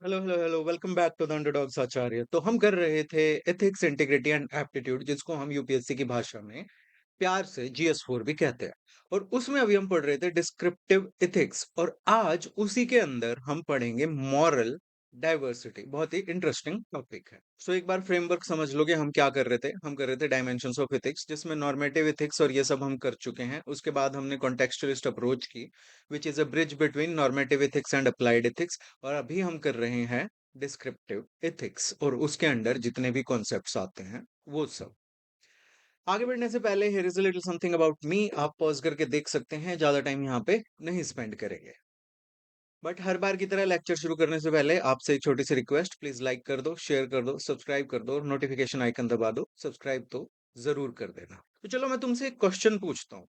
Hello hello hello welcome back to the underdogs Acharya. तो हम कर रहे थे एथिक्स इंटीग्रिटी एंड एप्टीट्यूड, जिसको हम यूपीएससी की भाषा में प्यार से जीएस4 भी कहते हैं। और उसमें अभी हम पढ़ रहे थे डिस्क्रिप्टिव एथिक्स, और आज उसी के अंदर हम पढ़ेंगे मॉरल डाइवर्सिटी। बहुत ही इंटरेस्टिंग टॉपिक है। सो एक बार फ्रेमवर्क समझ लोगे हम क्या कर रहे थे। हम कर रहे थे डायमेंशंस ऑफ एथिक्स, जिसमें नॉर्मेटिव एथिक्स और ये सब हम कर चुके हैं। उसके बाद हमने कॉन्टेक्चुअलिस्ट अप्रोच की, which is a bridge between normative ethics and applied ethics. और अभी हम कर रहे हैं डिस्क्रिप्टिव एथिक्स, और उसके अंडर जितने भी कॉन्सेप्ट्स आते हैं वो सब। आगे बढ़ने से पहले here is a little something about me. आप पॉज करके देख सकते हैं, ज्यादा टाइम यहाँ पे नहीं स्पेंड करेंगे। बट हर बार की तरह लेक्चर शुरू करने से पहले आपसे एक छोटी सी रिक्वेस्ट, प्लीज लाइक कर दो, शेयर कर दो, सब्सक्राइब कर दो और नोटिफिकेशन आइकन दबा दो। सब्सक्राइब तो जरूर कर देना। तो चलो मैं तुमसे एक क्वेश्चन पूछता हूँ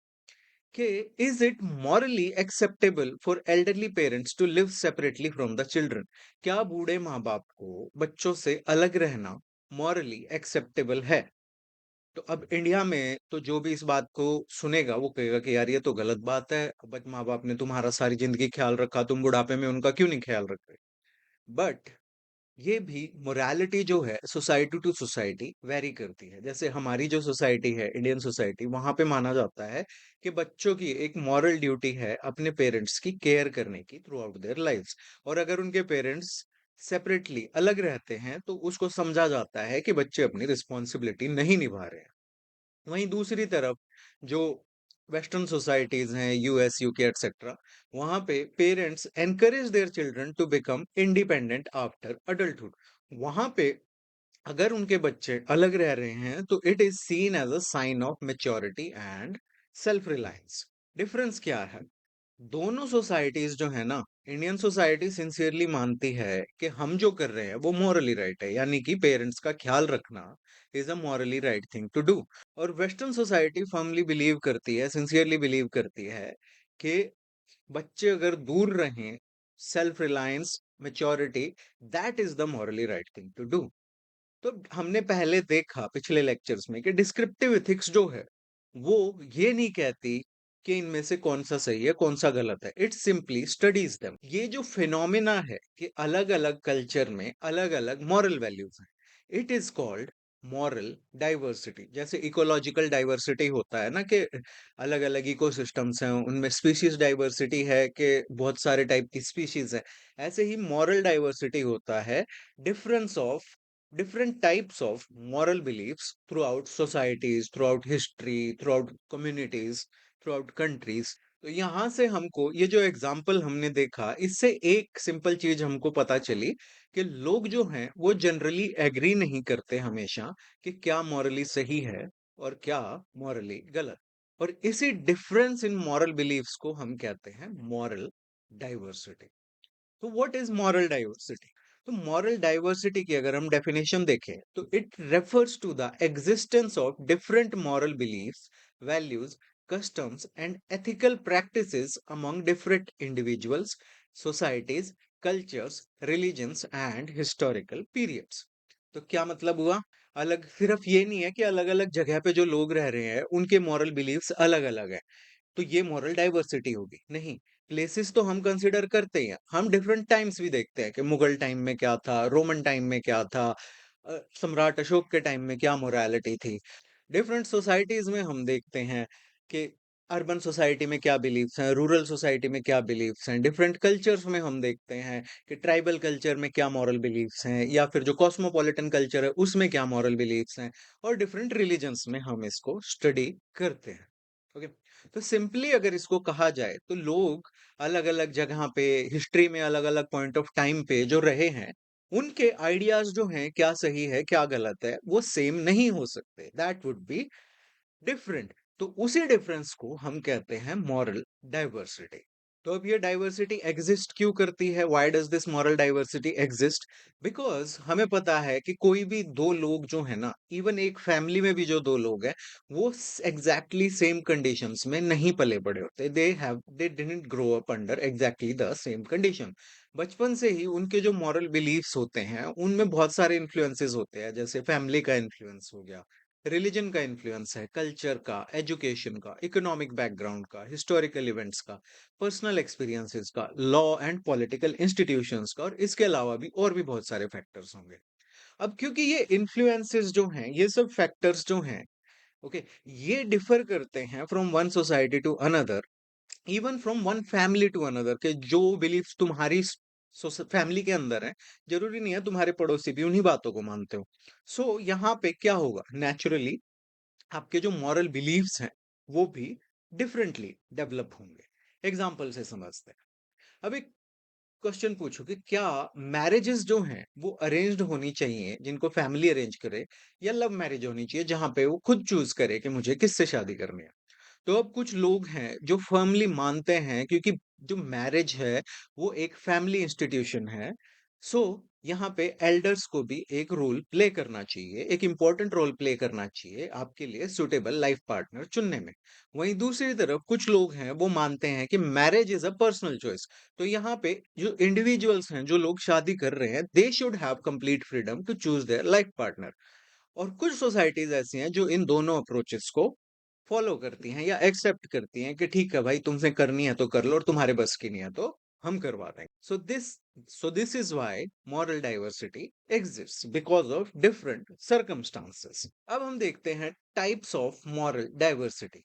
कि is it morally acceptable for elderly parents to live separately from the children? क्या बूढ़े माँ बाप को बच्चों से अलग रहना मॉरली एक्सेप्टेबल है? तो अब इंडिया में तो जो भी इस बात को सुनेगा वो कहेगा कि यार ये तो गलत बात है। बट माँ बाप ने तुम्हारा सारी जिंदगी ख्याल रखा, तुम बुढ़ापे में उनका क्यों नहीं ख्याल रख रहे? बट ये भी मोरालिटी जो है सोसाइटी टू सोसाइटी वेरी करती है। जैसे हमारी जो सोसाइटी है, इंडियन सोसाइटी, वहां पे माना जाता है कि बच्चों की एक मॉरल ड्यूटी है अपने पेरेंट्स की केयर करने की थ्रू आउट देयर लाइफ्स। और अगर उनके पेरेंट्स सेपरेटली अलग रहते हैं तो उसको समझा जाता है कि बच्चे अपनी रिस्पॉन्सिबिलिटी नहीं निभा रहे हैं। वहीं दूसरी तरफ जो वेस्टर्न सोसाइटीज हैं, यूएस, यूके एटसेट्रा, वहां पे parents encourage their children to become independent after adulthood. वहां पे अगर उनके बच्चे अलग रह रहे हैं तो it is seen as a sign of maturity and self reliance. Difference क्या है? दोनों सोसाइटीज जो है ना, इंडियन सोसाइटी सिंसियरली मानती है कि हम जो कर रहे हैं वो मॉरली राइट है, यानी कि पेरेंट्स का ख्याल रखना is a morally right thing to do. और वेस्टर्न सोसाइटी फर्मली बिलीव करती है, सिंसियरली बिलीव करती है कि बच्चे अगर दूर रहें, self reliance, maturity, that is the morally right thing to do. तो हमने पहले देखा पिछले लेक्चर्स में कि डिस्क्रिप्टिव एथिक्स जो है वो ये नहीं कहती कि इनमें से कौन सा सही है कौन सा गलत है। It simply studies them. ये जो फिनोमिना है कि अलग अलग कल्चर में अलग अलग मॉरल वैल्यूज हैं, it is called moral diversity. जैसे इकोलॉजिकल डाइवर्सिटी होता है ना, कि अलग अलग इकोसिस्टम्स हैं, उनमें स्पीशीज डाइवर्सिटी है कि बहुत सारे टाइप की स्पीशीज है। ऐसे ही मॉरल डाइवर्सिटी होता है difference of different types of moral beliefs throughout societies, throughout history, throughout communities, throughout countries। तो यहाँ से हमको ये जो एग्जाम्पल हमने देखा, इससे एक सिंपल चीज हमको पता चली कि लोग जो हैं वो जनरली एग्री नहीं करते हमेशा कि क्या मॉरली सही है और क्या मॉरली गलत। और इसी डिफरेंस इन मॉरल बिलीफ्स को हम कहते हैं मॉरल डाइवर्सिटी। तो व्हाट इज मॉरल डाइवर्सिटी? तो मॉरल डाइवर्सिटी की अगर हम डेफिनेशन देखें तो it refers to the existence of different moral beliefs, values, customs and ethical practices among different individuals, societies, cultures, religions and historical periods। तो क्या मतलब हुआ? अलग सिर्फ ये नहीं है कि अलग अलग जगह पे जो लोग रह रहे हैं उनके मॉरल बिलीफ्स अलग अलग है तो ये मॉरल डाइवर्सिटी होगी। नहीं, प्लेसेस तो हम कंसिडर करते ही हैं। हम डिफरेंट टाइम्स भी देखते हैं कि मुगल टाइम में क्या था, रोमन टाइम में क्या था, सम्राट अशोक के टाइम में क्या मोरालिटी थी। डिफरेंट सोसाइटीज में हम देखते हैं कि अर्बन सोसाइटी में क्या बिलीफ्स हैं, रूरल सोसाइटी में क्या बिलीफ्स हैं। डिफरेंट कल्चर्स में हम देखते हैं कि ट्राइबल कल्चर में क्या मॉरल बिलीफ्स हैं, या फिर जो कॉस्मोपॉलिटन कल्चर है उसमें क्या मॉरल बिलीफ्स हैं। और डिफरेंट रिलीजन्स में हम इसको स्टडी करते हैं। ओके। तो सिंपली अगर इसको कहा जाए तो लोग अलग अलग जगह पे हिस्ट्री में अलग अलग पॉइंट ऑफ टाइम पे जो रहे हैं, उनके आइडियाज जो हैं क्या सही है क्या गलत है वो सेम नहीं हो सकते। That would be different. तो उसी डिफरेंस को हम कहते हैं मॉरल डाइवर्सिटी। तो अब ये डाइवर्सिटी एग्जिस्ट क्यों करती है? Why does this moral diversity exist? Because हमें पता है कि कोई भी दो लोग जो है ना, इवन एक फैमिली में भी जो दो लोग हैं, वो एग्जैक्टली सेम कंडीशंस में नहीं पले बड़े होते। They didn't grow up under exactly the same condition. बचपन से ही उनके जो मॉरल बिलीफ्स होते हैं उनमें बहुत सारे इन्फ्लुएंसेस होते हैं। जैसे फैमिली का इन्फ्लुएंस हो गया, रिलीजन का इन्फ्लुएंस है, कल्चर का, एजुकेशन का, इकोनॉमिक बैकग्राउंड का, हिस्टोरिकल इवेंट्स का, पर्सनल एक्सपीरियंसेस का, लॉ एंड पॉलिटिकल इंस्टीट्यूशंस का, और इसके अलावा भी और भी बहुत सारे फैक्टर्स होंगे। अब क्योंकि ये इन्फ्लुएंसेस जो हैं, ये सब फैक्टर्स जो हैं, ओके, ये डिफर करते हैं from one society to another, even from one family to another, के जो बिलीफ्स तुम्हारी फैमिली के अंदर है, जरूरी नहीं है तुम्हारे पड़ोसी भी उन्हीं बातों को मानते हो। सो यहाँ पे क्या होगा, नेचुरली आपके जो मॉरल बिलीव्स हैं वो भी डिफरेंटली डेवलप होंगे। एग्जाम्पल से समझते हैं। अब एक क्वेश्चन पूछो कि क्या मैरिजेस जो हैं वो अरेंज्ड होनी चाहिए, जिनको फैमिली अरेंज करे, या लव मैरिज होनी चाहिए जहां पे वो खुद चूज करे कि मुझे किससे शादी करनी है। तो अब कुछ लोग हैं जो फर्मली मानते हैं, क्योंकि जो मैरिज है वो एक फैमिली इंस्टीट्यूशन है। सो यहाँ पे एल्डर्स को भी एक रोल प्ले करना चाहिए, एक इंपॉर्टेंट रोल प्ले करना चाहिए आपके लिए सुटेबल लाइफ पार्टनर चुनने में। वहीं दूसरी तरफ कुछ लोग हैं वो मानते हैं कि marriage is a personal choice. तो यहाँ पे जो इंडिविजुअल्स हैं, जो लोग शादी कर रहे हैं, they should have complete freedom to choose their life partner. और कुछ सोसाइटीज ऐसी हैं जो इन दोनों अप्रोचेस को फॉलो करती हैं या एक्सेप्ट करती हैं कि ठीक है भाई, तुमसे करनी है तो कर लो, और तुम्हारे बस की नहीं है तो हम करवा देंगे। सो this is why moral diversity exists, because of different circumstances. अब हम देखते हैं टाइप्स ऑफ मॉरल डाइवर्सिटी।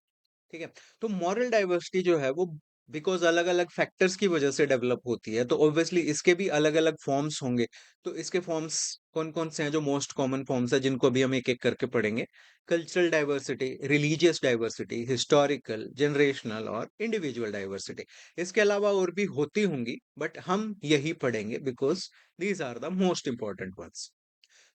ठीक है। तो मॉरल डाइवर्सिटी जो है वो बिकॉज अलग अलग फैक्टर्स की वजह से डेवलप होती है, तो ऑब्वियसली इसके भी अलग अलग फॉर्म्स होंगे। तो इसके फॉर्म्स कौन कौन से हैं, जो मोस्ट कॉमन फॉर्म्स है जिनको अभी हम एक एक करके पढ़ेंगे। Cultural diversity, religious diversity, historical, generational और इंडिविजुअल डाइवर्सिटी। इसके अलावा और भी होती होंगी, बट हम यही पढ़ेंगे because these are the most important ones.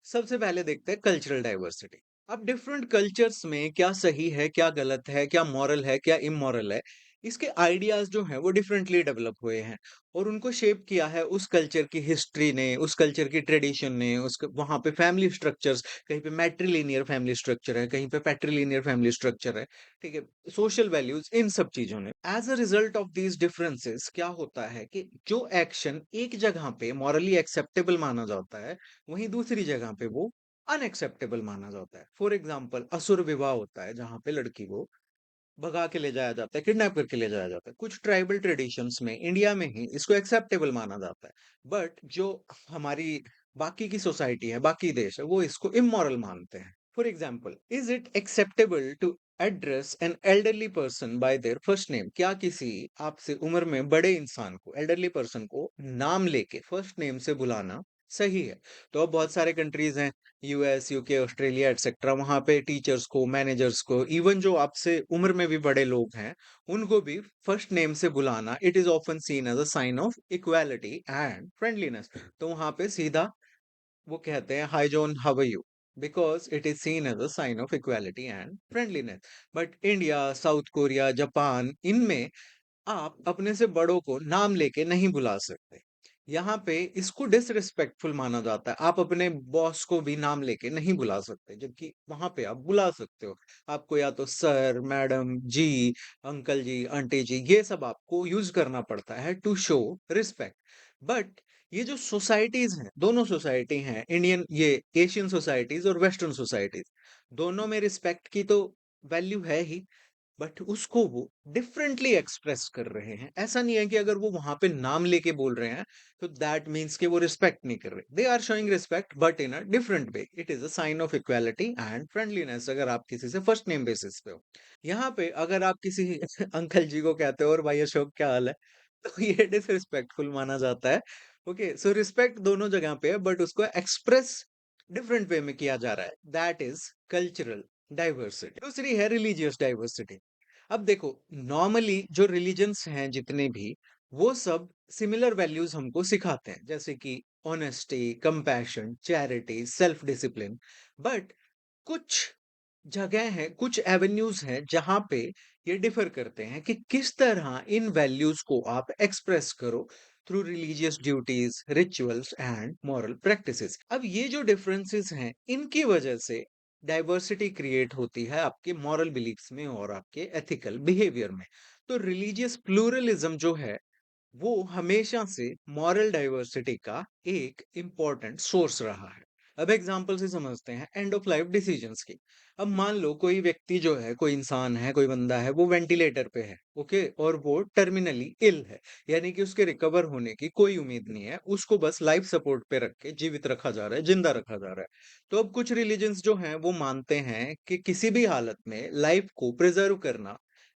सबसे पहले देखते हैं कल्चरल डाइवर्सिटी। अब डिफरेंट कल्चर्स में क्या सही है, क्या गलत है, क्या मॉरल है, क्या इमोरल है, इसके आइडियाज जो हैं वो डिफरेंटली डेवलप हुए हैं। और उनको शेप किया है उस कल्चर की हिस्ट्री ने, उस कल्चर की ट्रेडिशन ने, उस वहां पे फैमिली स्ट्रक्चर्स, कहीं पे मैट्रिलिनियर फैमिली स्ट्रक्चर है, कहीं पे पैट्रिलिनियर फैमिली स्ट्रक्चर है। ठीक है। सोशल वैल्यूज, इन सब चीजों ने, as a result of these differences क्या होता है कि जो एक्शन एक जगह पे मॉरली एक्सेप्टेबल माना जाता है, वहीं दूसरी जगह पे वो अनएक्सेप्टेबल माना जाता है। फॉर एग्जाम्पल, असुर विवाह होता है जहां पे लड़की को भगा के ले जाया जाता है, किडनैप करके ले जाया जाता है। कुछ ट्राइबल ट्रेडिशंस में, इंडिया में ही इसको एक्सेप्टेबल माना जाता है। बट जो हमारी बाकी की सोसाइटी है, बाकी देश है, वो इसको इमोरल मानते हैं। For example, is it acceptable to address an elderly person by their first name? क्या किसी आपसे उम्र में बड़े इंसान को, एल्डरली पर्सन को नाम लेके फर्स्ट नेम से बुलाना सही है? तो अब बहुत सारे कंट्रीज हैं, यूएस, यूके, ऑस्ट्रेलिया एटसेट्रा, वहां पे टीचर्स को, मैनेजर्स को, इवन जो आपसे उम्र में भी बड़े लोग हैं, उनको भी फर्स्ट नेम से बुलाना, it is often seen as a sign of equality and friendliness. तो वहां पे सीधा वो कहते हैं, hi John, how are you, because it is seen as a sign of equality and friendliness. But India, South Korea, Japan, इनमें आप अपने से बड़ों को नाम लेके नहीं बुला सकते। यहाँ पे इसको डिसरिस्पेक्टफुल माना जाता है। आप अपने बॉस को भी नाम लेके नहीं बुला सकते, जबकि वहां पे आप बुला सकते हो। आपको या तो सर, मैडम जी, अंकल जी, आंटी जी, ये सब आपको यूज करना पड़ता है टू शो रिस्पेक्ट। बट ये जो सोसाइटीज हैं, दोनों सोसाइटी हैं, इंडियन, ये एशियन सोसाइटीज और वेस्टर्न सोसाइटीज, दोनों में रिस्पेक्ट की तो वैल्यू है ही, बट उसको वो डिफरेंटली एक्सप्रेस कर रहे हैं। ऐसा नहीं है कि अगर वो वहां पे नाम लेके बोल रहे हैं तो दैट मीन्स कि वो रिस्पेक्ट नहीं कर रहे। They are showing respect but in a different way. It is a sign of equality and friendliness अगर आप किसी से फर्स्ट नेम बेसिस पे हो। यहाँ पे अगर आप किसी अंकल जी को कहते हो, और भाई अशोक क्या हाल है, तो ये डिसरिस्पेक्टफुल माना जाता है। ओके, सो रिस्पेक्ट दोनों जगह पे है, बट उसको एक्सप्रेस डिफरेंट वे में किया जा रहा है। That is cultural diversity. दूसरी है रिलीजियस डाइवर्सिटी। अब देखो, नॉर्मली जो रिलीजन्स हैं जितने भी, वो सब सिमिलर वैल्यूज हमको सिखाते हैं, जैसे कि honesty, compassion, charity, self discipline. But कुछ जगह है, कुछ एवेन्यूज हैं जहां पे ये डिफर करते हैं कि किस तरह इन वैल्यूज को आप एक्सप्रेस करो through religious duties, rituals and moral practices. अब ये जो डिफरेंसेस हैं, इनकी वजह से डाइवर्सिटी क्रिएट होती है आपके मॉरल बिलीफ्स में और आपके एथिकल बिहेवियर में। तो रिलीजियस प्लूरलिज्म जो है, वो हमेशा से मॉरल डाइवर्सिटी का एक इंपॉर्टेंट सोर्स रहा है। अब एग्जाम्पल से समझते हैं एंड ऑफ लाइफ डिसीजंस की। अब मान लो कोई व्यक्ति जो है, कोई इंसान है, कोई बंदा है, वो वेंटिलेटर पे है, ओके, और वो टर्मिनली इल है, यानी कि उसके रिकवर होने की कोई उम्मीद नहीं है, उसको बस लाइफ सपोर्ट पे रख के जीवित रखा जा रहा है, जिंदा रखा जा रहा है। तो अब कुछ रिलीजन्स जो हैं वो मानते हैं कि किसी भी हालत में लाइफ को प्रिजर्व करना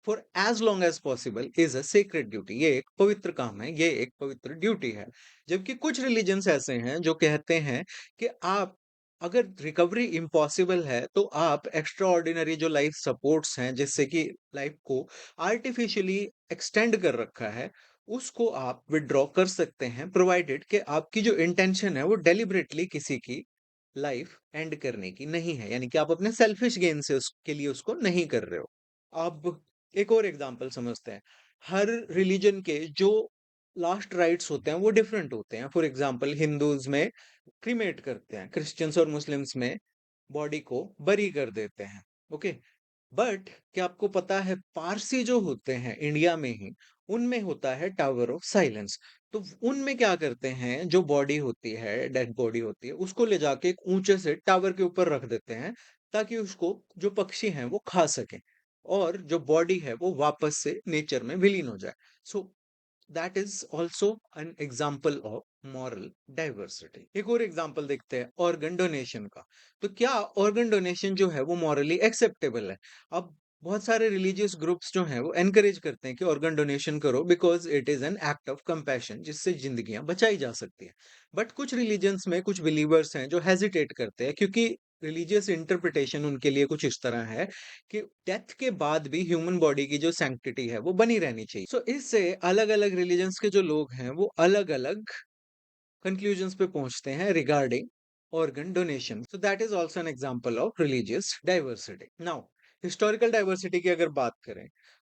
for as long as possible is a sacred duty, ये एक पवित्र काम है, ये एक पवित्र ड्यूटी है। जबकि कुछ रिलीजन्स ऐसे हैं जो कहते हैं कि आप, अगर रिकवरी इम्पॉसिबल है तो आप एक्स्ट्रा ऑर्डिनरी जो लाइफ सपोर्ट्स हैं जिससे कि लाइफ को आर्टिफिशियली एक्सटेंड कर रखा है, उसको आप विड्रॉ कर सकते हैं, प्रोवाइडेड कि आपकी जो इंटेंशन है वो डेलिबरेटली किसी की लाइफ एंड करने की नहीं है, यानी कि आप अपने सेल्फिश गेन से उसके लिए उसको नहीं कर रहे हो। अब एक और एग्जांपल समझते हैं। हर रिलीजन के जो लास्ट राइट्स होते हैं वो डिफरेंट होते हैं। फॉर एग्जांपल हिंदूज में क्रीमेट करते हैं, क्रिश्चियंस और मुस्लिम्स में बॉडी को बरी कर देते हैं, ओके। बट क्या आपको पता है पारसी जो होते हैं इंडिया में ही, उनमें होता है टावर ऑफ साइलेंस। तो उनमें क्या करते हैं, जो बॉडी होती है, डेड बॉडी होती है, उसको ले जाके एक ऊंचे से टावर के ऊपर रख देते हैं, ताकि उसको जो पक्षी हैं वो खा सकें, और जो बॉडी है वो वापस से नेचर में विलीन हो जाए। So that is also an example of moral diversity. एक और एग्जाम्पल देखते हैं ऑर्गन डोनेशन का। तो क्या ऑर्गन डोनेशन जो है वो मॉरली एक्सेप्टेबल है? अब बहुत सारे रिलीजियस ग्रुप्स जो हैं वो एनकरेज करते हैं कि ऑर्गन डोनेशन करो, because it is an act of compassion, जिससे जिंदगियां बचाई जा सकती हैं। बट कुछ रिलीजन्स में कुछ बिलीवर्स हैं जो हेजिटेट करते हैं, क्योंकि रिलीजियस इंटरप्रिटेशन उनके लिए कुछ इस तरह है कि डेथ के बाद भी ह्यूमन बॉडी की जो सैंक्टिटी है वो बनी रहनी चाहिए। सो इससे अलग अलग रिलीजन्स के जो लोग हैं वो अलग अलग कंक्लूजन्स पे पहुंचते हैं regarding organ donation. So that is also an example of religious diversity. Now historical diversity की अगर बात करें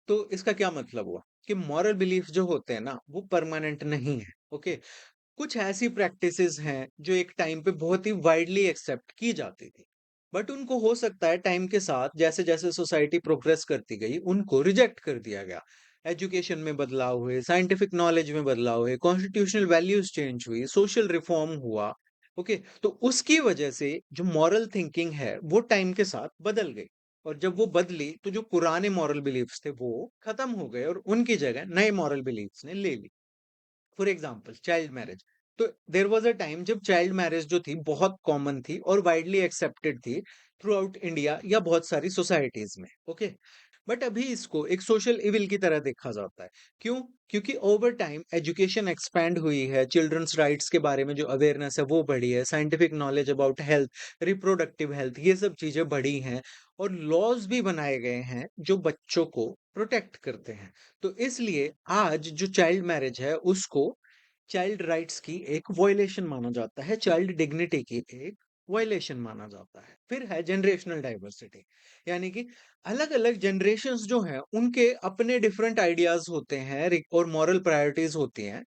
तो इसका क्या मतलब हुआ कि मॉरल बिलीफ जो होते हैं ना वो परमानेंट नहीं है, ओके। कुछ ऐसी प्रैक्टिसेस हैं जो एक टाइम पे बहुत ही वाइडली एक्सेप्ट की जाती थी, बट उनको हो सकता है टाइम के साथ जैसे जैसे सोसाइटी प्रोग्रेस करती गई उनको रिजेक्ट कर दिया गया। एजुकेशन में बदलाव हुए, साइंटिफिक नॉलेज में बदलाव हुए, कॉन्स्टिट्यूशनल वैल्यूज चेंज हुई, सोशल रिफॉर्म हुआ, ओके। तो उसकी वजह से जो मॉरल थिंकिंग है वो टाइम के साथ बदल गई, और जब वो बदली तो जो पुराने मॉरल बिलीफ्स थे वो खत्म हो गए और उनकी जगह नए मॉरल बिलीफ्स ने ले ली। For example child marriage. तो देर वॉज अ टाइम जब चाइल्ड मैरिज जो थी बहुत कॉमन थी और वाइडली एक्सेप्टेड थी थ्रू आउट इंडिया या बहुत सारी सोसाइटीज में, ओके। बट अभी इसको एक सोशल इविल की तरह देखा जाता है। क्यों? क्योंकि ओवर टाइम एजुकेशन एक्सपैंड हुई है, चिल्ड्रंस राइट्स के बारे में जो अवेयरनेस है वो बढ़ी है, scientific knowledge about health, reproductive health, ये सब चीजें बढ़ी हैं, और लॉज भी बनाए गए हैं जो बच्चों को प्रोटेक्ट करते हैं। तो इसलिए आज जो चाइल्ड मैरिज है उसको चाइल्ड राइट्स की एक वायलेशन माना जाता है, चाइल्ड डिग्निटी की एक वायलेशन माना जाता है। फिर है जनरेशनल डाइवर्सिटी, यानी कि अलग अलग जनरेशन्स जो हैं उनके अपने डिफरेंट आइडियाज होते हैं और मॉरल प्रायोरिटीज होती हैं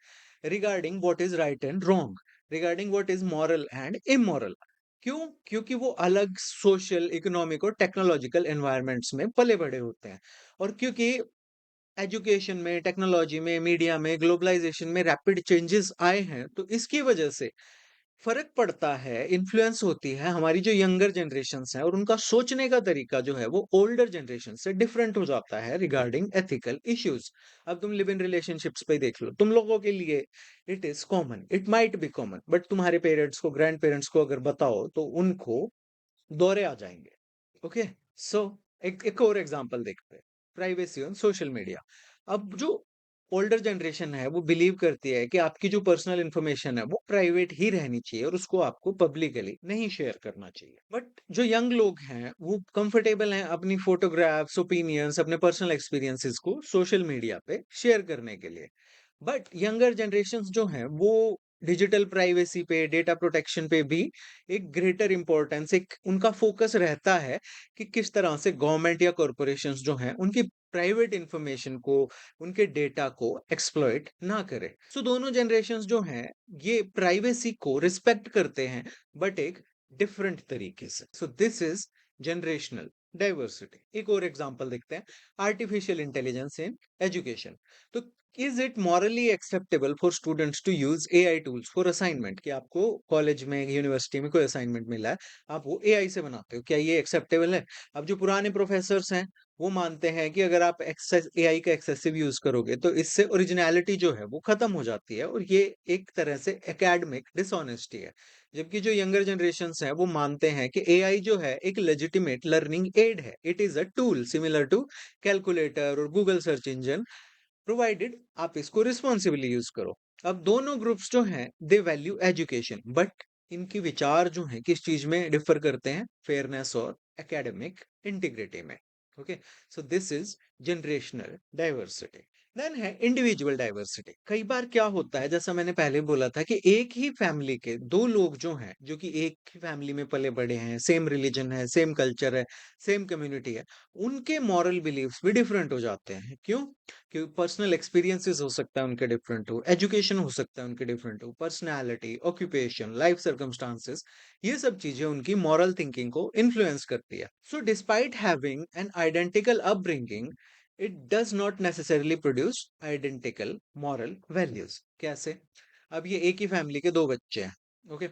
regarding what is right and wrong, regarding what is moral and immoral. क्यों? क्योंकि वो अलग सोशल, इकोनॉमिक और टेक्नोलॉजिकल एनवायरनमेंट्स में पले बड़े होते हैं, और क्योंकि एजुकेशन में, टेक्नोलॉजी में, मीडिया में, ग्लोबलाइजेशन में रैपिड चेंजेस आए हैं, तो इसकी वजह से फर्क पड़ता है, इन्फ्लुएंस होती है हमारी जो यंगर जनरेशन्स हैं, और उनका सोचने का तरीका जो है वो ओल्डर जनरेशन से डिफरेंट हो जाता है रिगार्डिंग एथिकल इश्यूज। अब तुम लिव इन रिलेशनशिप्स पे देख लो, तुम लोगों के लिए it is common, it might be common, but तुम्हारे पेरेंट्स को, ग्रैंड पेरेंट्स को अगर बताओ तो उनको दौरे आ जाएंगे, ओके। सो एक एक और एग्जांपल देखते हैं, प्राइवेसी ऑन सोशल मीडिया। अब जो ओल्डर जनरेशन है वो बिलीव करती है कि आपकी जो पर्सनल इंफॉर्मेशन है वो प्राइवेट ही रहनी चाहिए और उसको आपको पब्लिकली नहीं शेयर करना चाहिए। बट जो यंग लोग हैं वो कंफर्टेबल हैं अपनी फोटोग्राफ्स, ओपिनियंस, अपने पर्सनल एक्सपीरियंसेस को सोशल मीडिया पे शेयर करने के लिए। बट यंगर जनरेशन्स जो हैं वो डिजिटल प्राइवेसी पे, डेटा प्रोटेक्शन पे भी एक ग्रेटर इंपॉर्टेंस, एक उनका फोकस रहता है कि किस तरह से गवर्नमेंट या कॉरपोरेशंस जो हैं उनकी प्राइवेट इंफॉर्मेशन को, उनके डेटा को एक्सप्लॉइट ना करे। सो दोनों जनरेशन्स जो हैं ये प्राइवेसी को रिस्पेक्ट करते हैं, बट एक डिफरेंट तरीके से। So this is generational diversity. एक और एग्जांपल देखते हैं, आर्टिफिशियल इंटेलिजेंस इन एजुकेशन। तो is it morally acceptable for students to use AI tools for assignment? कि आपको कॉलेज में यूनिवर्सिटी में कोई असाइनमेंट मिला है, आप वो एआई से बनाते हो, क्या ये एक्सेप्टेबल है? अब जो पुराने प्रोफेसर्स हैं वो मानते हैं कि अगर आप एक्सेस एआई का एक्सेसिव यूज करोगे तो इससे ओरिजिनलिटी जो है वो खत्म हो जाती है, और ये एक तरह से एकेडमिक डिसऑनेस्टी है। जबकि जो यंगर जनरेशन हैं वो मानते हैं कि एआई जो है एक लेजिटिमेट लर्निंग एड है, it is a tool similar to calculator और गूगल सर्च इंजन, प्रोवाइडेड आप इसको रिस्पॉन्सिबली यूज करो। अब दोनों ग्रुप्स जो हैं दे वैल्यू एजुकेशन, बट इनकी विचार जो हैं किस चीज में डिफर करते हैं? फेयरनेस और एकेडमिक इंटीग्रिटी में। Okay, so this is generational diversity. Then है इंडिविजुअल डाइवर्सिटी। कई बार क्या होता है, जैसा मैंने पहले बोला था कि एक ही फैमिली के दो लोग जो हैं, जो कि एक ही फैमिली में पले बड़े हैं, सेम रिलीजन है, सेम कल्चर है, सेम कम्युनिटी है, उनके मॉरल बिलीव्स भी डिफरेंट हो जाते हैं। क्यों? कि पर्सनल एक्सपीरियंसेस हो सकता है उनके डिफरेंट हो, एजुकेशन हो सकता है उनके डिफरेंट हो, पर्सनालिटी, ऑक्यूपेशन, लाइफ सर्कमस्टांसेस, ये सब चीजें उनकी मॉरल थिंकिंग को इन्फ्लुएंस करती है। So despite having an identical upbringing, it does not necessarily produce identical moral values. कैसे? अब ये एक ही फैमिली के दो बच्चे हैं, ओके।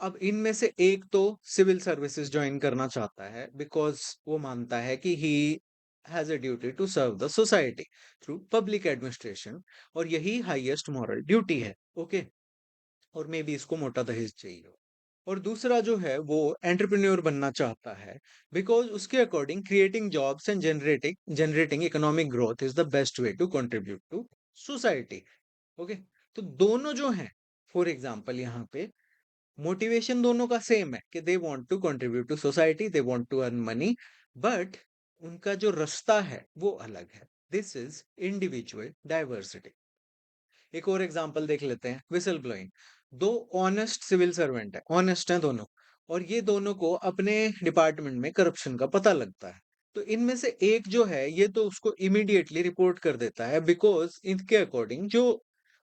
अब इनमें से एक तो सिविल सर्विसेज ज्वाइन करना चाहता है बिकॉज वो मानता है कि he has a duty to serve the society through public administration, और यही हाईएस्ट मॉरल ड्यूटी है, ओके। और मे बी इसको मोटा दहेज चाहिए हो। और दूसरा जो है वो एंटरप्रेन्योर बनना चाहता है बिकॉज उसके according creating jobs and generating generating economic growth is the best way to contribute to society. Okay, तो दोनों जो हैं, फॉर एग्जाम्पल यहाँ पे मोटिवेशन दोनों का सेम है कि they want to contribute to society, they want to earn money, but उनका जो रास्ता है वो अलग है। This is individual diversity. एक और एग्जांपल देख लेते हैं, व्हिसल ब्लोइंग। दो ऑनेस्ट सिविल सर्वेंट है, ऑनेस्ट हैं दोनों, और ये दोनों को अपने डिपार्टमेंट में करप्शन का पता लगता है। तो इनमें से एक जो है ये तो उसको इमीडिएटली रिपोर्ट कर देता है बिकॉज इनके अकॉर्डिंग जो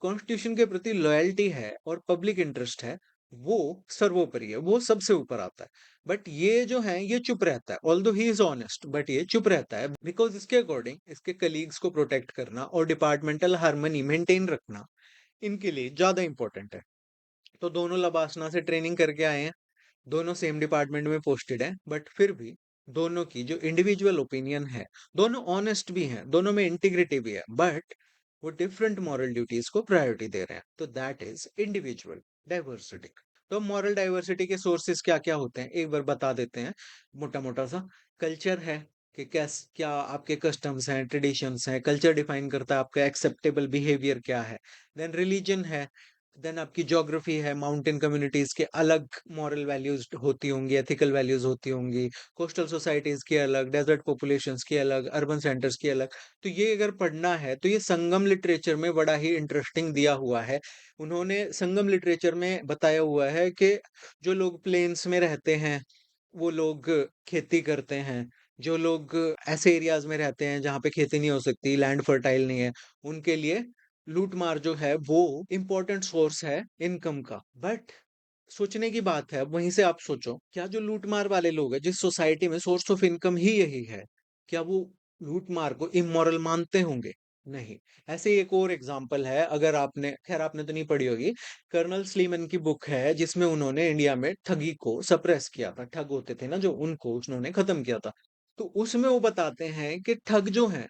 कॉन्स्टिट्यूशन के प्रति लॉयल्टी है और पब्लिक इंटरेस्ट है वो सर्वोपरि है, वो सबसे ऊपर आता है। बट ये जो है ये चुप रहता है, although he is honest, but ये चुप रहता है बिकॉज इसके अकॉर्डिंग इसके कलीग्स को प्रोटेक्ट करना और डिपार्टमेंटल हार्मनी मेंटेन रखना इनके लिए ज्यादा इंपॉर्टेंट है। तो दोनों लबासना से ट्रेनिंग करके आए हैं, दोनों सेम डिपार्टमेंट में पोस्टेड हैं, बट फिर भी दोनों की जो इंडिविजुअल ओपिनियन है, दोनों ऑनेस्ट भी हैं, दोनों में इंटीग्रिटी भी है, बट वो डिफरेंट मॉरल ड्यूटीज को प्रायोरिटी दे रहे हैं। तो दैट इज इंडिविजुअल डाइवर्सिटी। तो मॉरल डाइवर्सिटी के सोर्सेस क्या क्या होते हैं एक बार बता देते हैं, मोटा मोटा सा। कल्चर है कि कैस क्या आपके कस्टम्स हैं, ट्रेडिशंस हैं, कल्चर डिफाइन करता है आपका एक्सेप्टेबल बिहेवियर क्या है। देन रिलीजन है, देन आपकी ज्योग्राफी है, माउंटेन कम्युनिटीज के अलग मॉरल वैल्यूज होती होंगी, एथिकल वैल्यूज होती होंगी, कोस्टल सोसाइटीज की अलग, डेजर्ट पॉपुलेशंस की अलग, अर्बन सेंटर्स की अलग। तो ये अगर पढ़ना है तो ये संगम लिटरेचर में बड़ा ही इंटरेस्टिंग दिया हुआ है। उन्होंने संगम लिटरेचर में बताया हुआ है कि जो लोग प्लेन्स में रहते हैं वो लोग खेती करते हैं, जो लोग ऐसे एरियाज में रहते हैं जहाँ पे खेती नहीं हो सकती, लैंड फर्टाइल नहीं है, उनके लिए लूट मार जो है वो इम्पोर्टेंट सोर्स है इनकम का। बट सोचने की बात है, अब वहीं से आप सोचो, क्या जो लूट मार वाले लोग हैं जिस सोसाइटी में सोर्स ऑफ इनकम ही यही है, क्या वो लूट मार को इमोरल मानते होंगे? नहीं। ऐसे ही एक और एग्जांपल है, अगर आपने, खैर आपने तो नहीं पढ़ी होगी, कर्नल स्लीमन की बुक है जिसमें उन्होंने इंडिया में ठगी को सप्रेस किया था, ठग होते थे ना जो, उनको उन्होंने खत्म किया था। तो उसमें वो बताते हैं कि ठग जो है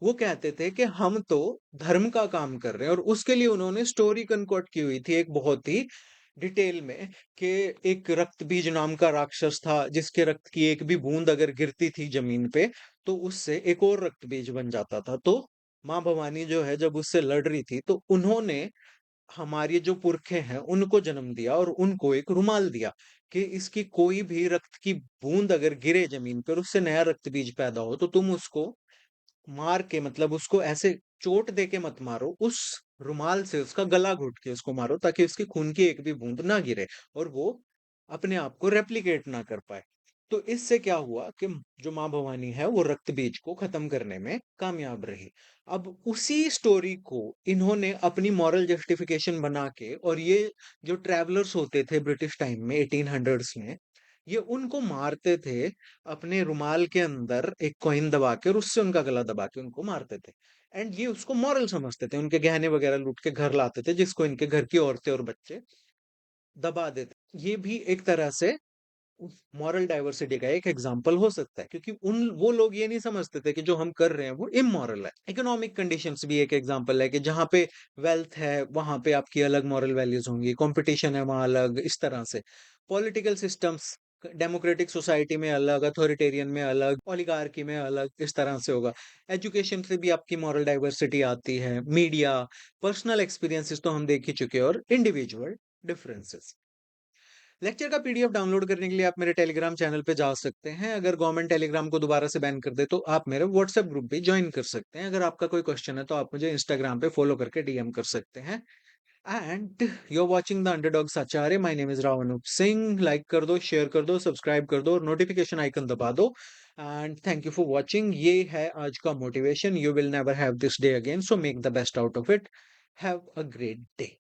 वो कहते थे कि हम तो धर्म का काम कर रहे हैं, और उसके लिए उन्होंने स्टोरी कनकॉट की हुई थी एक बहुत ही डिटेल में, कि एक रक्त बीज नाम का राक्षस था जिसके रक्त की एक भी बूंद अगर गिरती थी जमीन पे तो उससे एक और रक्त बीज बन जाता था। तो माँ भवानी जो है जब उससे लड़ रही थी तो उन्होंने हमारे जो पुरखे हैं उनको जन्म दिया और उनको एक रुमाल दिया कि इसकी कोई भी रक्त की बूंद अगर गिरे जमीन पर, उससे नया रक्त बीज पैदा हो, तो तुम उसको मार के, मतलब उसको ऐसे चोट दे के मत मारो, उस रुमाल से उसका गला घुट के उसको मारो ताकि उसकी खून की एक भी बूंद ना गिरे और वो अपने आप को रेप्लिकेट ना कर पाए। तो इससे क्या हुआ कि जो माँ भवानी है वो रक्त बीज को खत्म करने में कामयाब रही। अब उसी स्टोरी को इन्होंने अपनी मॉरल जस्टिफिकेशन बना के, और ये जो ट्रैवलर्स होते थे ब्रिटिश टाइम में 1800s में, ये उनको मारते थे, अपने रुमाल के अंदर एक कॉइन दबा के और उससे उनका गला दबा के उनको मारते थे। एंड ये उसको मॉरल समझते थे, उनके गहने वगैरह लूट के घर लाते थे, जिसको इनके घर की औरतें और बच्चे दबा देते। ये भी एक तरह से मॉरल डाइवर्सिटी का एक एग्जाम्पल हो सकता है, क्योंकि उन वो लोग ये नहीं समझते थे कि जो हम कर रहे हैं वो इमोरल है। इकोनॉमिक कंडीशंस भी एक एग्जाम्पल है कि जहाँ पे वेल्थ है वहां पे आपकी अलग मॉरल वैल्यूज होंगी, कंपटीशन है वहां अलग, इस तरह से। पॉलिटिकल सिस्टम्स डेमोक्रेटिक सोसाइटी में अलग, अथॉरिटेरियन में अलग, ओलिगार्की में अलग, इस तरह से होगा। एजुकेशन से भी आपकी मॉरल डाइवर्सिटी आती है, मीडिया, पर्सनल एक्सपीरियंसेस तो हम देख ही चुके हैं, और इंडिविजुअल डिफरेंसेस। लेक्चर का पीडीएफ डाउनलोड करने के लिए आप मेरे टेलीग्राम चैनल पे जा सकते हैं। अगर गवर्नमेंट टेलीग्राम को दोबारा से बैन कर दे तो आप मेरे व्हाट्सएप ग्रुप भी ज्वाइन कर सकते हैं। अगर आपका कोई क्वेश्चन है तो आप मुझे इंस्टाग्राम पे फॉलो करके डीएम कर सकते हैं। And you are watching the underdogs Acharya. My name is Rao Anoop Singh. Like कर दो, शेयर कर दो, सब्सक्राइब कर दो और नोटिफिकेशन आइकन दबा दो। And thank you for watching. ये है आज का motivation. You will never have this day again, so make the best out of it. Have a great day.